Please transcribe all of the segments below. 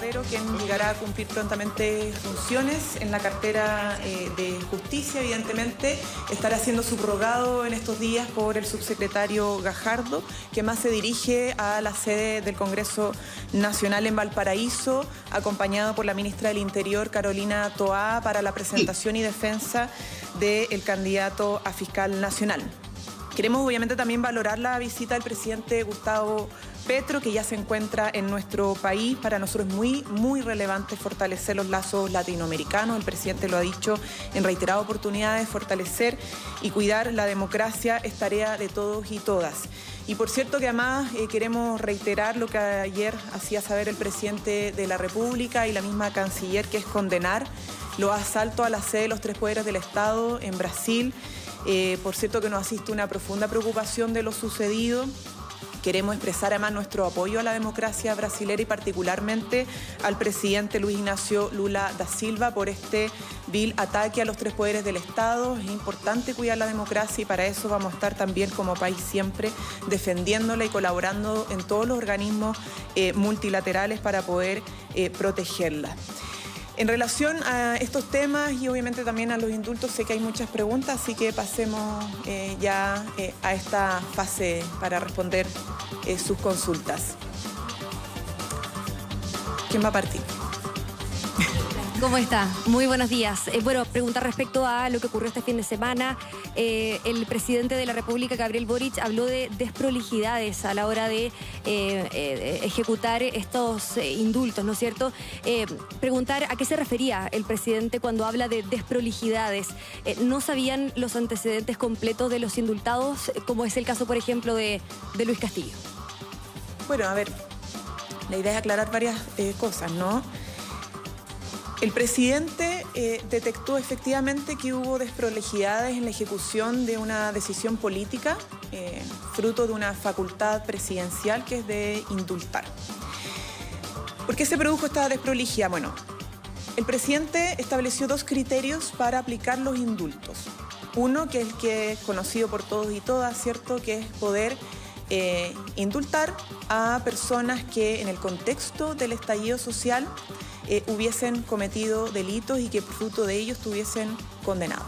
Cordero, quien llegará a cumplir prontamente funciones en la cartera de Justicia. Evidentemente estará siendo subrogado en estos días por el subsecretario Gajardo, que más se dirige a la sede del Congreso Nacional en Valparaíso, acompañado por la ministra del Interior, Carolina Toá, para la presentación y defensa del candidato a fiscal nacional. Queremos obviamente también valorar la visita del presidente Gustavo Petro, que ya se encuentra en nuestro país. Para nosotros es muy relevante fortalecer los lazos latinoamericanos. El presidente lo ha dicho en reiteradas oportunidades, fortalecer y cuidar la democracia es tarea de todos y todas. Y por cierto que además queremos reiterar lo que ayer hacía saber el presidente de la República y la misma canciller, que es condenar los asaltos a la sede de los tres poderes del Estado en Brasil. Por cierto que nos asiste una profunda preocupación de lo sucedido. Queremos expresar además nuestro apoyo a la democracia brasilera y particularmente al presidente Luis Ignacio Lula da Silva por este vil ataque a los tres poderes del Estado. Es importante cuidar la democracia y para eso vamos a estar también como país siempre defendiéndola y colaborando en todos los organismos multilaterales para poder protegerla. En relación a estos temas y obviamente también a los indultos, sé que hay muchas preguntas, así que pasemos ya a esta fase para responder sus consultas. ¿Quién va a partir? ¿Cómo está? Muy buenos días. Bueno, preguntar respecto a lo que ocurrió este fin de semana. El presidente de la República, Gabriel Boric, habló de desprolijidades a la hora de ejecutar estos indultos, ¿no es cierto? Preguntar a qué se refería el presidente cuando habla de desprolijidades. ¿No sabían los antecedentes completos de los indultados, como es el caso, por ejemplo, de Luis Castillo? Bueno, a ver, la idea es aclarar varias cosas, ¿no? El presidente detectó efectivamente que hubo desprolijidades en la ejecución de una decisión política, fruto de una facultad presidencial que es de indultar. ¿Por qué se produjo esta desprolijidad? Bueno, el presidente estableció dos criterios para aplicar los indultos. Uno, que es el que es conocido por todos y todas, ¿cierto?, que es poder indultar a personas que en el contexto del estallido social hubiesen cometido delitos y que fruto de ellos estuviesen condenados.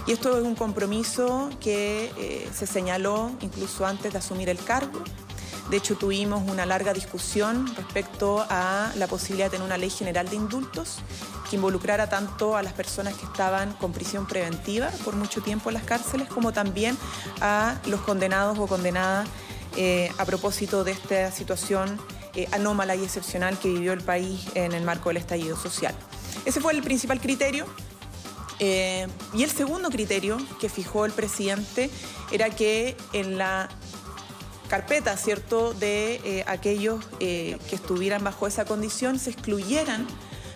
Y esto es un compromiso que se señaló incluso antes de asumir el cargo. De hecho, tuvimos una larga discusión respecto a la posibilidad de tener una ley general de indultos que involucrara tanto a las personas que estaban con prisión preventiva por mucho tiempo en las cárceles, como también a los condenados o condenadas a propósito de esta situación anómala y excepcional que vivió el país en el marco del estallido social. Ese fue el principal criterio. Y el segundo criterio que fijó el presidente era que en la carpeta, ¿cierto?, de aquellos que estuvieran bajo esa condición se excluyeran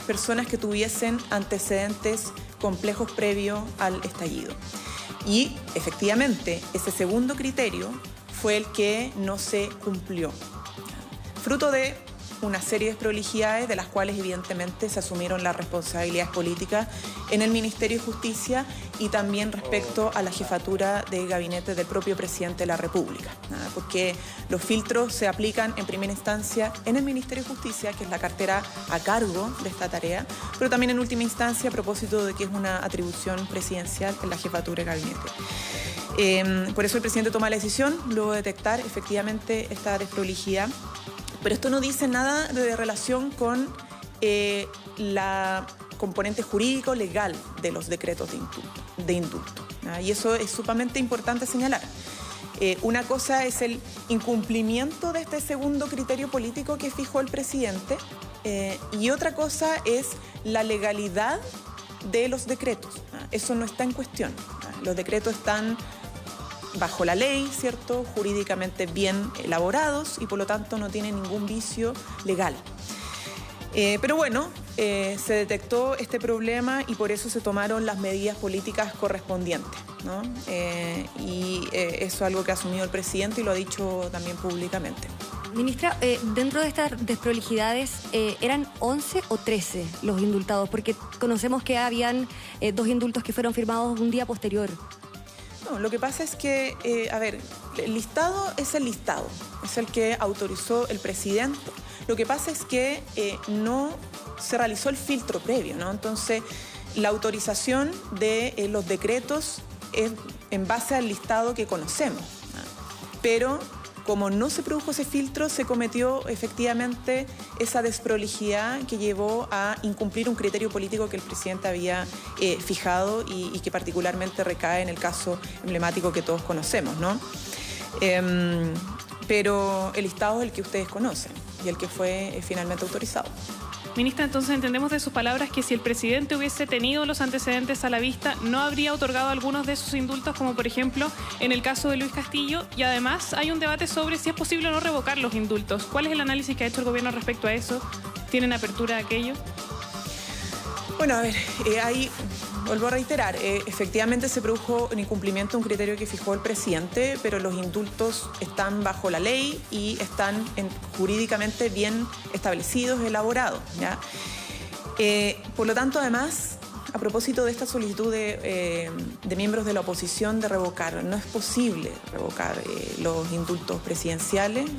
personas que tuviesen antecedentes complejos previos al estallido. Y efectivamente ese segundo criterio fue el que no se cumplió, fruto de una serie de desprolijidades de las cuales evidentemente se asumieron las responsabilidades políticas en el Ministerio de Justicia y también respecto a la jefatura de gabinete del propio presidente de la República, porque los filtros se aplican en primera instancia en el Ministerio de Justicia, que es la cartera a cargo de esta tarea, pero también en última instancia a propósito de que es una atribución presidencial en la jefatura de gabinete. Por eso el presidente toma la decisión, luego de detectar efectivamente esta desprolijidad. Pero esto no dice nada de relación con la componente jurídico-legal de los decretos de indulto. Y eso es sumamente importante señalar. Una cosa es el incumplimiento de este segundo criterio político que fijó el presidente y otra cosa es la legalidad de los decretos. Eso no está en cuestión. Los decretos están bajo la ley, ¿cierto?, jurídicamente bien elaborados y por lo tanto no tienen ningún vicio legal. Pero bueno, se detectó este problema y por eso se tomaron las medidas políticas correspondientes, ¿no? Y eso es algo que ha asumido el presidente y lo ha dicho también públicamente. Ministra, dentro de estas desprolijidades, ¿eran 11 o 13 los indultados? Porque conocemos que habían 2 indultos que fueron firmados un día posterior. No, lo que pasa es que, a ver, el listado es el listado, es el que autorizó el presidente, Lo que pasa es que no se realizó el filtro previo, ¿no? Entonces, la autorización de los decretos es en base al listado que conocemos, ¿no? Pero como no se produjo ese filtro, se cometió efectivamente esa desprolijidad que llevó a incumplir un criterio político que el presidente había fijado y que particularmente recae en el caso emblemático que todos conocemos, ¿no? Pero el listado es el que ustedes conocen y el que fue finalmente autorizado. Ministra, entonces entendemos de sus palabras que si el presidente hubiese tenido los antecedentes a la vista, no habría otorgado algunos de esos indultos, como por ejemplo en el caso de Luis Castillo, y además hay un debate sobre si es posible o no revocar los indultos. ¿Cuál es el análisis que ha hecho el gobierno respecto a eso? ¿Tienen apertura a aquello? Bueno, a ver, ahí vuelvo a reiterar, efectivamente se produjo un incumplimiento de un criterio que fijó el presidente, pero los indultos están bajo la ley y están jurídicamente bien establecidos, elaborados, ¿ya? Por lo tanto, además, a propósito de esta solicitud de miembros de la oposición de revocar, no es posible revocar los indultos presidenciales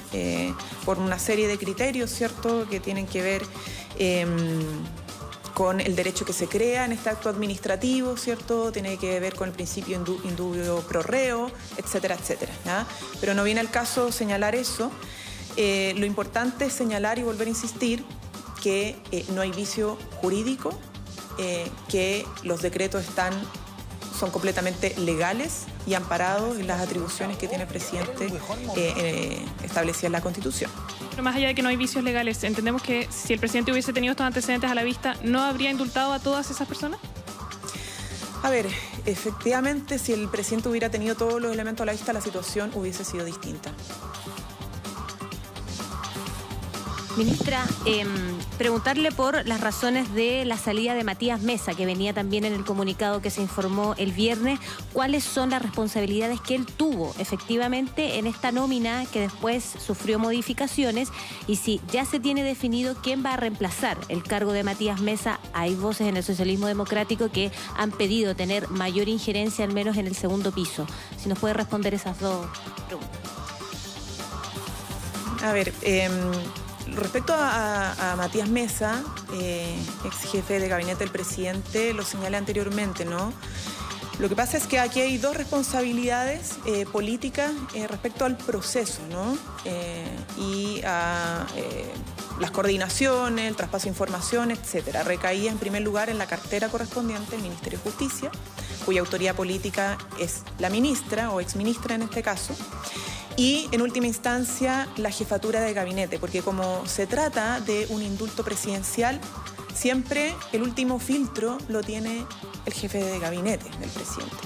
por una serie de criterios, ¿cierto?, que tienen que ver con el derecho que se crea en este acto administrativo, ¿cierto? Tiene que ver con el principio indubio pro reo, etcétera, etcétera, ¿ya? Pero no viene al caso señalar eso. Lo importante es señalar y volver a insistir que no hay vicio jurídico, que los decretos son completamente legales y amparados en las atribuciones que tiene el presidente establecidas en la Constitución. Pero más allá de que no hay vicios legales, ¿entendemos que si el presidente hubiese tenido estos antecedentes a la vista, no habría indultado a todas esas personas? A ver, efectivamente, si el presidente hubiera tenido todos los elementos a la vista, la situación hubiese sido distinta. Ministra, preguntarle por las razones de la salida de Matías Mesa, que venía también en el comunicado que se informó el viernes. ¿Cuáles son las responsabilidades que él tuvo efectivamente en esta nómina que después sufrió modificaciones? Y si ya se tiene definido quién va a reemplazar el cargo de Matías Mesa. Hay voces en el socialismo democrático que han pedido tener mayor injerencia, al menos en el segundo piso. Si nos puede responder esas dos preguntas. A ver, respecto a Matías Mesa, ex jefe de gabinete del presidente, lo señalé anteriormente, ¿no? Lo que pasa es que aquí hay dos responsabilidades políticas respecto al proceso, ¿no? Y a las coordinaciones, el traspaso de información, etcétera. Recaía en primer lugar en la cartera correspondiente, el Ministerio de Justicia, cuya autoridad política es la ministra o exministra en este caso. Y, en última instancia, la jefatura de gabinete, porque como se trata de un indulto presidencial, siempre el último filtro lo tiene el jefe de gabinete del presidente.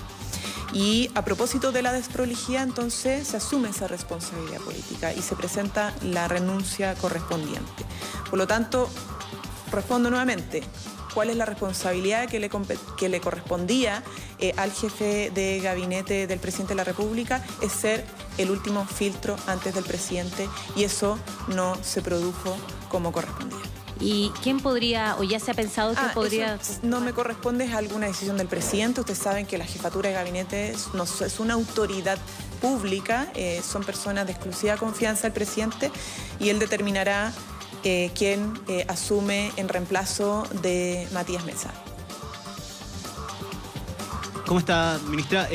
Y a propósito de la desprolijidad, entonces, se asume esa responsabilidad política y se presenta la renuncia correspondiente. Por lo tanto, respondo nuevamente. ¿Cuál es la responsabilidad que le correspondía al jefe de gabinete del presidente de la República? Es ser el último filtro antes del presidente, y eso no se produjo como correspondía. ¿Y quién podría, o ya se ha pensado que podría...? No me corresponde, es alguna decisión del presidente. Ustedes saben que la jefatura de gabinete es una autoridad pública, son personas de exclusiva confianza del presidente, y él determinará quién asume en reemplazo de Matías Mesa. ¿Cómo está, ministra?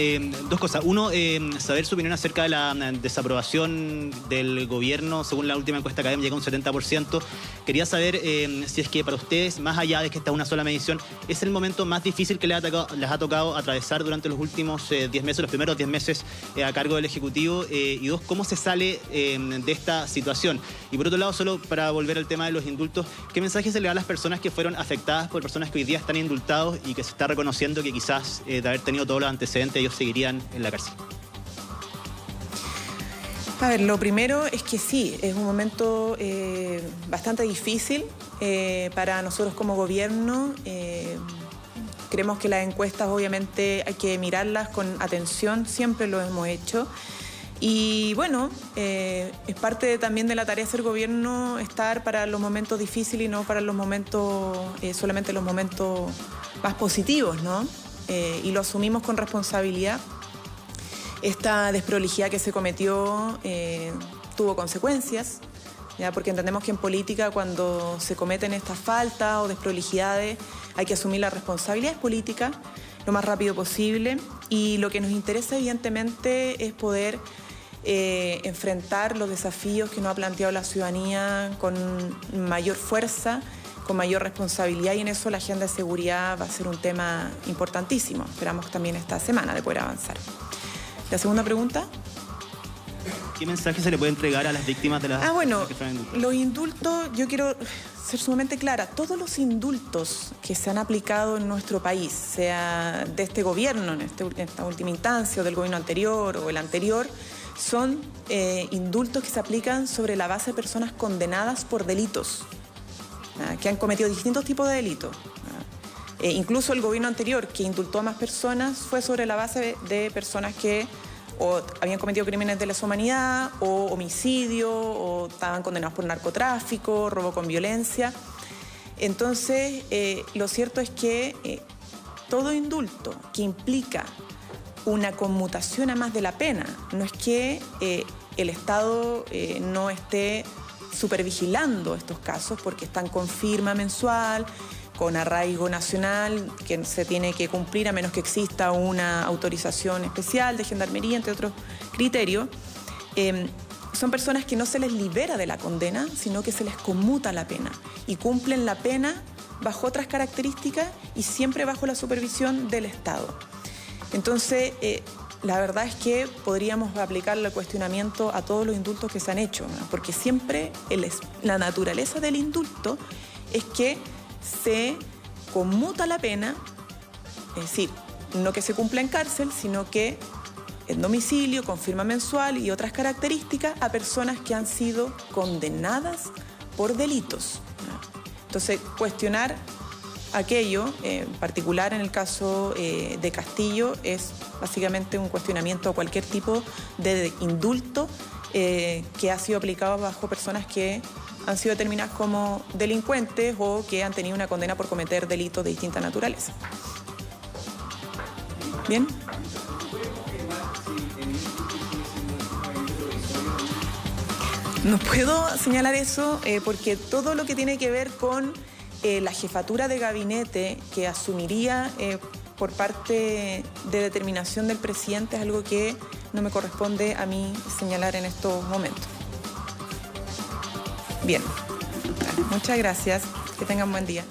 Dos cosas. Uno, saber su opinión acerca de la desaprobación del gobierno. Según la última encuesta académica, llega a un 70%. Quería saber si es que para ustedes, más allá de que esta es una sola medición, es el momento más difícil que les ha tocado atravesar durante los últimos 10 meses, los primeros 10 meses a cargo del Ejecutivo. Y dos, ¿cómo se sale de esta situación? Y por otro lado, solo para volver al tema de los indultos, ¿qué mensaje se le da a las personas que fueron afectadas por personas que hoy día están indultados y que se está reconociendo que quizás de haber tenido todos los antecedentes, ellos seguirían en la cárcel? A ver, lo primero es que sí, es un momento bastante difícil para nosotros como gobierno. Creemos que las encuestas obviamente hay que mirarlas con atención, siempre lo hemos hecho. Y bueno, es parte también de la tarea de ser gobierno estar para los momentos difíciles y no para los momentos, solamente los momentos más positivos, ¿no? Y lo asumimos con responsabilidad. Esta desprolijidad que se cometió tuvo consecuencias, ¿ya? Porque entendemos que en política, cuando se cometen estas faltas o desprolijidades, hay que asumir la responsabilidad política lo más rápido posible, y lo que nos interesa evidentemente es poder enfrentar los desafíos que nos ha planteado la ciudadanía con mayor fuerza, con mayor responsabilidad, y en eso la agenda de seguridad va a ser un tema importantísimo. Esperamos también esta semana de poder avanzar. La segunda pregunta. ¿Qué mensaje se le puede entregar a las víctimas de las... Bueno, los indultos, yo quiero ser sumamente clara, todos los indultos que se han aplicado en nuestro país, sea de este gobierno, en esta última instancia, o del gobierno anterior o el anterior, son indultos que se aplican sobre la base de personas condenadas por delitos, que han cometido distintos tipos de delitos. Incluso el gobierno anterior, que indultó a más personas, fue sobre la base de personas que o habían cometido crímenes de lesa humanidad, o homicidio, o estaban condenados por narcotráfico, robo con violencia. Entonces, lo cierto es que todo indulto que implica una conmutación a más de la pena, no es que el Estado no esté supervigilando estos casos, porque están con firma mensual, con arraigo nacional, que se tiene que cumplir a menos que exista una autorización especial de gendarmería, entre otros criterios. Son personas que no se les libera de la condena, sino que se les conmuta la pena, y cumplen la pena bajo otras características y siempre bajo la supervisión del Estado. Entonces, la verdad es que podríamos aplicarle el cuestionamiento a todos los indultos que se han hecho, ¿no? Porque siempre la naturaleza del indulto es que se conmuta la pena, es decir, no que se cumpla en cárcel, sino que en domicilio, con firma mensual y otras características, a personas que han sido condenadas por delitos. Entonces, cuestionar aquello, en particular en el caso de Castillo, es básicamente un cuestionamiento a cualquier tipo de indulto que ha sido aplicado bajo personas que han sido determinadas como delincuentes o que han tenido una condena por cometer delitos de distinta naturaleza. ¿Bien? No puedo señalar eso porque todo lo que tiene que ver con la jefatura de gabinete que asumiría por parte de determinación del presidente es algo que no me corresponde a mí señalar en estos momentos. Bien, muchas gracias, que tengan buen día.